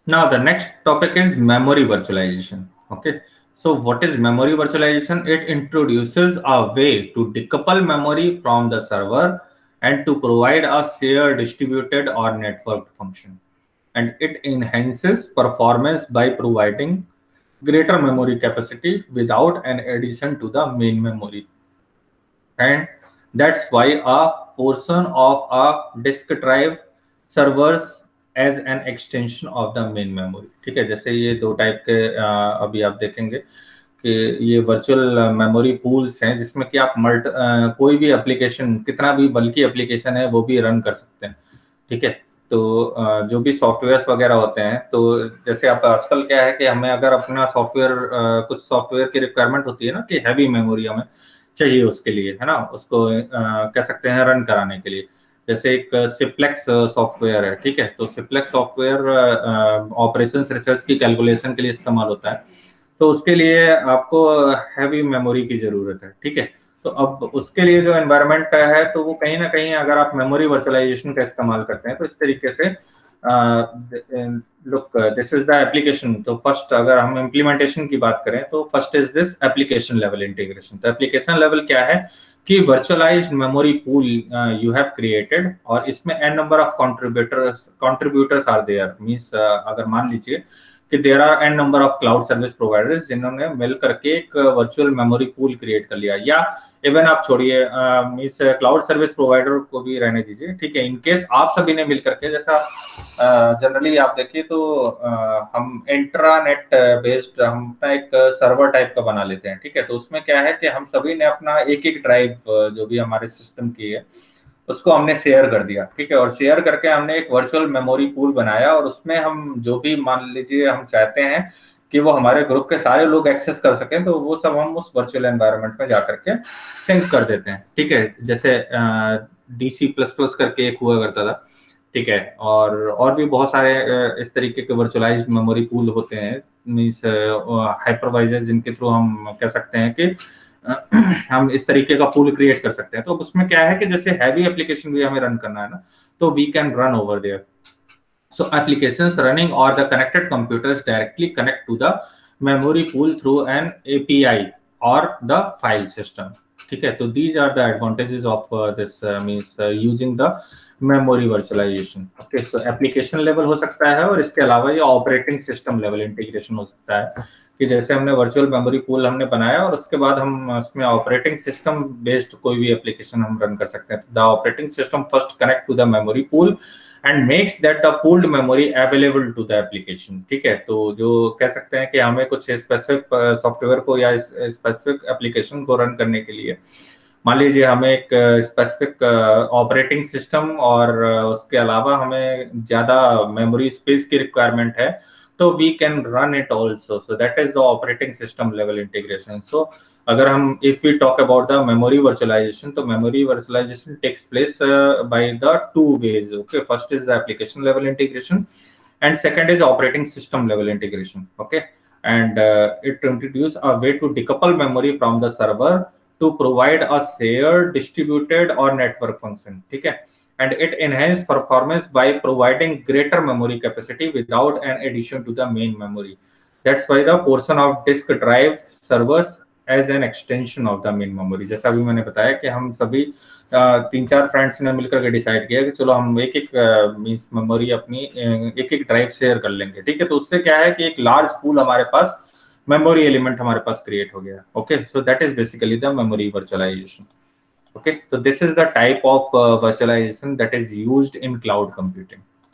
Now the next topic is memory virtualization. Okay. So what is memory virtualization? It introduces a way to decouple memory from the server and to provide a shared distributed or networked function. And it enhances performance by providing greater memory capacity without an addition to the main memory. And that's why a portion of a disk drive servers as an extension of the main memory. ठीक है, जैसे ये दो type के अभी आप देखेंगे कि ये वर्चुअल मेमोरी पूल्स हैं जिसमें कि आप कोई भी एप्लीकेशन, कितना भी बल्कि एप्लीकेशन है वो भी रन कर सकते हैं। ठीक है, तो जो भी सॉफ्टवेयर वगैरह होते हैं, तो जैसे आप आजकल क्या है कि हमें अगर अपना सॉफ्टवेयर कुछ सॉफ्टवेयर की रिक्वायरमेंट होती है ना कि हैवी मेमोरी हमें चाहिए उसके लिए, है ना, उसको कह सकते हैं रन कराने के लिए। जैसे एक सिप्लेक्स सॉफ्टवेयर है, ठीक है, तो सिप्लेक्स सॉफ्टवेयर ऑपरेशंस रिसर्च की कैलकुलेशन के लिए इस्तेमाल होता है, तो उसके लिए आपको हैवी मेमोरी की जरूरत है। ठीक है, तो अब उसके लिए जो एनवायरनमेंट है तो वो कहीं ना कहीं अगर आप मेमोरी वर्चुअलाइजेशन का इस्तेमाल करते हैं तो इस तरीके से look this is the application. तो फर्स्ट अगर हम इम्प्लीमेंटेशन की बात करें तो first is this application level integration. तो एप्लीकेशन लेवल क्या है कि virtualized memory pool you have created, और इसमें n number of contributors are there. Means अगर मान लीजिए कि there are n number of cloud service providers जिन्होंने मिल करके एक वर्चुअल मेमोरी पूल क्रिएट कर लिया, या इवन आप छोड़िए मींस क्लाउड सर्विस प्रोवाइडर को भी रहने दीजिए। ठीक है, इनकेस आप सभी ने मिल करके, जैसा जनरली आप देखिए तो हम इंट्रानेट बेस्ड हम अपना एक सर्वर टाइप का बना लेते हैं। ठीक है, तो उसमें क्या है कि हम सभी ने अपना एक एक ड्राइव जो भी हमारे सिस्टम की है उसको हमने शेयर कर दिया। ठीक है, और शेयर करके हमने एक वर्चुअल मेमोरी पूल बनाया, और उसमें हम जो भी मान लीजिए हम चाहते हैं कि वो हमारे ग्रुप के सारे लोग एक्सेस कर सकें, तो वो सब हम उस वर्चुअल एनवायरनमेंट में जाकर के सिंक कर देते हैं। ठीक है, जैसे DC++ करके एक हुआ करता था। ठीक है, और भी बहुत सारे इस तरीके के वर्चुअलाइज्ड मेमोरी पूल होते हैं, मींस हाइपरवाइजर, जिनके थ्रू हम कह सकते हैं कि हम इस तरीके का पूल क्रिएट कर सकते हैं। तो उसमें क्या है कि जैसे हैवी एप्लीकेशन भी हमें रन करना है ना, तो we can run over there. So applications running और the connected computers directly connect to the memory pool through an API और द फाइल सिस्टम। ठीक है, तो these are the advantages of this means using the memory virtualisation. Okay, so application level हो सकता है, और इसके अलावा ये ऑपरेटिंग सिस्टम लेवल इंटीग्रेशन हो सकता है कि जैसे हमने वर्चुअल मेमोरी पूल हमने बनाया और उसके बाद हम उसमें ऑपरेटिंग सिस्टम बेस्ड कोई भी एप्लीकेशन हम रन कर सकते हैं। The operating system first connect to the memory pool and makes that the pooled memory available to the application. ठीक है, तो जो कह सकते हैं कि हमें कुछ स्पेसिफिक सॉफ्टवेयर को या स्पेसिफिक एप्लीकेशन को रन करने के लिए, मान लीजिए हमें एक स्पेसिफिक ऑपरेटिंग सिस्टम और उसके अलावा हमें ज्यादा मेमोरी स्पेस की रिक्वायरमेंट है, तो we can run it also. So that is the operating system level integration. So अगर हम if we talk about the memory virtualisation, तो memory virtualisation takes place by the two ways. Okay, first is the application level integration and second is operating system level integration. Okay, and it introduce a way to decouple memory from the server to provide a shared distributed or network function. ठीक है, and it enhance performance by providing greater memory capacity without an addition to the main memory. That's why the portion of disk drive servers as an extension of the main memory. जैसा अभी मैंने बताया कि हम सभी 3-4 friends ने मिलकर के डिसाइड किया कि चलो हम एक एक मींस मेमोरी अपनी एक एक ड्राइव शेयर कर लेंगे। ठीक है, तो उससे क्या है कि एक लार्ज पूल हमारे पास मेमोरी एलिमेंट हमारे पास क्रिएट हो गया। Okay, so that is basically the memory virtualisation. Okay, तो this is the type of virtualisation that is used in cloud computing.